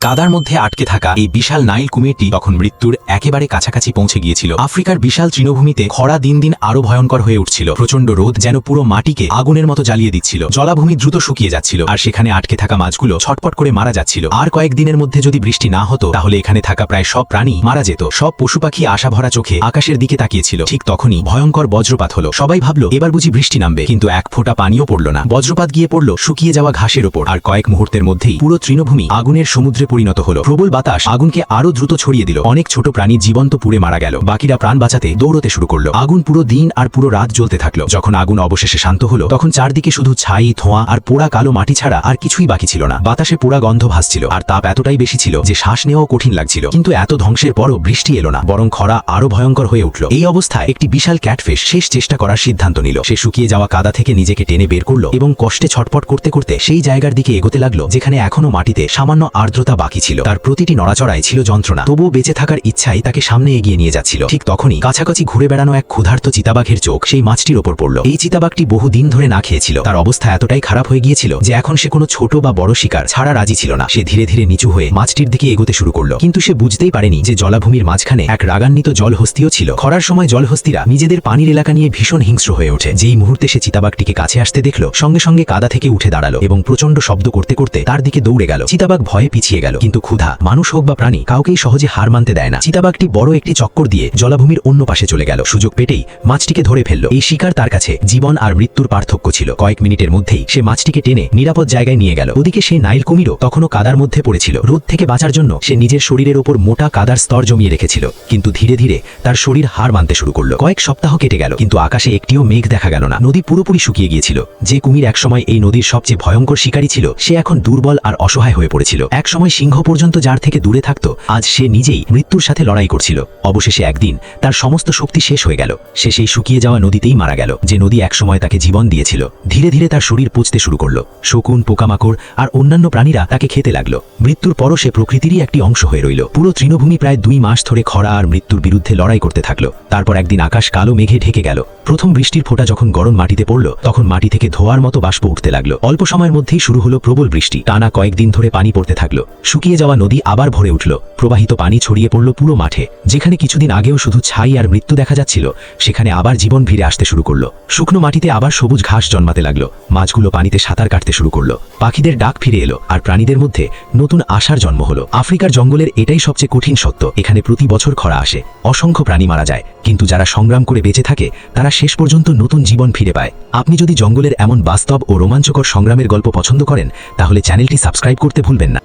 কাদার মধ্যে আটকে থাকা এই বিশাল নাইল কুমিরটি তখন মৃত্যুর একেবারে কাছাকাছি পৌঁছে গিয়েছিল। আফ্রিকার বিশাল তৃণভূমিতে খরা দিন দিন আরো ভয়ঙ্কর হয়ে উঠছিল। প্রচন্ড রোদ যেন পুরো মাটিকে আগুনের মতো জ্বালিয়ে দিচ্ছিল। জলাভূমি দ্রুত শুকিয়ে যাচ্ছিল, আর সেখানে আটকে থাকা মাছগুলো ছটপট করে মারা যাচ্ছিল। আর কয়েকদিনের মধ্যে যদি বৃষ্টি না হতো তাহলে এখানে থাকা প্রায় সব প্রাণী মারা যেত। সব পশু পাখি আশা ভরা চোখে আকাশের দিকে তাকিয়েছিল। ঠিক তখনই ভয়ঙ্কর বজ্রপাত হলো। সবাই ভাবলো এবার বুঝি বৃষ্টি নামবে, কিন্তু এক ফোঁটা পানিও পড়ল না। বজ্রপাত গিয়ে পড়ল শুকিয়ে যাওয়া ঘাসের ওপর, আর কয়েক মুহূর্তের মধ্যেই পুরো তৃণভূমি আগুনের সমুদ্রে পরিণত হলো। প্রবল বাতাস আগুনকে আরো দ্রুত ছড়িয়ে দিল। অনেক ছোট প্রাণী জীবন্ত পুড়ে মারা গেল। বাকিরা প্রাণ বাঁচাতে দৌড়তে শুরু করলো। আগুন পুরো দিন আর পুরো রাত জ্বলতে থাকলো। যখন আগুন অবশেষে শান্ত হলো তখন চারদিকে শুধু ছাই, ধোঁয়া আর পোড়া কালো মাটি ছাড়া আর কিছুই বাকি ছিল না। বাতাসে পোড়া গন্ধ ভাসছিল, আর তাপ এতটাই বেশি ছিল যে শ্বাস নেওয়াও কঠিন লাগছিল। কিন্তু এত ধ্বংসের পরও বৃষ্টি এলো না, বরং খরা আরো ভয়ঙ্কর হয়ে উঠল। এই অবস্থায় একটি বিশাল ক্যাটফিশ শেষ চেষ্টা করার সিদ্ধান্ত নিল। সে শুকিয়ে যাওয়া কাদা থেকে নিজেকে টেনে বের করলো এবং কষ্টে ছটপট করতে করতে সেই জায়গার দিকে এগোতে লাগলো যেখানে এখনো মাটিতে সামান্য আর্দ্রতা বাকি ছিল। তার প্রতিটি নড়াচড়ায় ছিল যন্ত্রণা, তবুও বেঁচে থাকার ইচ্ছাই তাকে সামনে এগিয়ে নিয়ে যাচ্ছিল। ঠিক তখনই কাছাকাছি ঘুরে বেড়ানো এক ক্ষুধার্ত চিতাবাঘের চোখ সেই মাছটির ওপর পড়ল। এই চিতাবাঘটি বহু দিন ধরে না খেয়েছিল। তার অবস্থা এতটাই খারাপ হয়ে গিয়েছিল যে এখন সে কোনো ছোট বা বড় শিকার ছাড়া রাজি ছিল না। সে ধীরে ধীরে নিচু হয়ে মাছটির দিকে এগোতে শুরু করলো, কিন্তু সে বুঝতেই পারেনি যে জলাভূমির মাঝখানে এক রাগান্বিত জলহস্তিও ছিল। খরার সময় জলহস্তিরা নিজেদের পানির এলাকা নিয়ে ভীষণ হিংস্র হয়ে ওঠে। যেই মুহূর্তে সে চিতাবাঘটিকে কাছে আসতে দেখলো সঙ্গে সঙ্গে কাদা থেকে উঠে দাঁড়ালো এবং প্রচন্ড শব্দ করতে করতে তার দিকে দৌড়ে গেল। চিতাবাঘ ভয়ে পিছিয়ে গেল, কিন্তু ক্ষুধা মানুষ হোক বা প্রাণী কাউকেই সহজে হার মানতে দেয় না। চিতাবাঘটি বড় একটি চক্কর দিয়ে জলাভূমির অন্য পাশে চলে গেল। সুযোগ পেটেই মাছটিকে ধরে ফেলল। এই শিকার তার কাছে জীবন আর মৃত্যুর পার্থক্য ছিল। কয়েক মিনিটের মধ্যেই সে মাছটিকে টেনে নিরাপদ জায়গায় নিয়ে গেল। ওদিকে সেই নাইল কুমিরও তখনও কাদার মধ্যে পড়েছিল। রোদ থেকে বাঁচার জন্য সে নিজের শরীরের ওপর মোটা কাদার স্তর জমিয়ে রেখেছিল, কিন্তু ধীরে ধীরে তার শরীর হার মানতে শুরু করলো। কয়েক সপ্তাহ কেটে গেল, কিন্তু আকাশে একটিও মেঘ দেখা গেল না। নদী পুরোপুরি শুকিয়ে গিয়েছিল। যে কুমির একসময় এই নদীর সবচেয়ে ভয়ঙ্কর শিকারী ছিল সে এখন দুর্বল আর অসহায় হয়ে পড়েছিল। একসময় সিংহ পর্যন্ত যার থেকে দূরে থাকত, আজ সে নিজেই মৃত্যুর সাথে লড়াই করছিল। অবশেষে একদিন তার সমস্ত শক্তি শেষ হয়ে গেল। সে সেই শুকিয়ে যাওয়া নদীতেই মারা গেল, যে নদী একসময় তাকে জীবন দিয়েছিল। ধীরে ধীরে তার শরীর পচতে শুরু করলো। শকুন, পোকামাকড় আর অন্যান্য প্রাণীরা তাকে খেতে লাগলো। মৃত্যুর পরও সে প্রকৃতিরই একটি অংশ হয়ে রইল। পুরো তৃণভূমি প্রায় 2 মাস ধরে খরা আর মৃত্যুর বিরুদ্ধে লড়াই করতে থাকলো। তারপর একদিন আকাশ কালো মেঘে ঢেকে গেল। প্রথম বৃষ্টির ফোঁটা যখন গরম মাটিতে পড়ল তখন মাটি থেকে ধোঁয়ার মতো বাষ্প উঠতে লাগলো। অল্প সময়ের মধ্যেই শুরু হলো প্রবল বৃষ্টি। টানা কয়েকদিন ধরে পানি পড়তে থাকলো। শুকিয়ে যাওয়া নদী আবার ভরে উঠল। প্রবাহিত পানি ছড়িয়ে পড়ল পুরো মাঠে। যেখানে কিছুদিন আগেও শুধু ছাই আর মৃত্যু দেখা যাচ্ছিল সেখানে আবার জীবন ফিরে আসতে শুরু করলো। শুকনো মাটিতে আবার সবুজ ঘাস জন্মাতে লাগলো। মাছগুলো পানিতে সাঁতার কাটতে শুরু করলো। পাখিদের ডাক ফিরে এলো, আর প্রাণীদের মধ্যে নতুন আশার জন্ম হলো। আফ্রিকার জঙ্গলের এটাই সবচেয়ে কঠিন সত্য। এখানে প্রতি বছর খরা আসে, অসংখ্য প্রাণী মারা যায়, কিন্তু যারা সংগ্রাম করে বেঁচে থাকে তারা শেষ পর্যন্ত নতুন জীবন ফিরে পায়। আপনি যদি জঙ্গলের এমন বাস্তব ও রোমাঞ্চকর সংগ্রামের গল্প পছন্দ করেন তাহলে চ্যানেলটি সাবস্ক্রাইব করতে ভুলবেন না।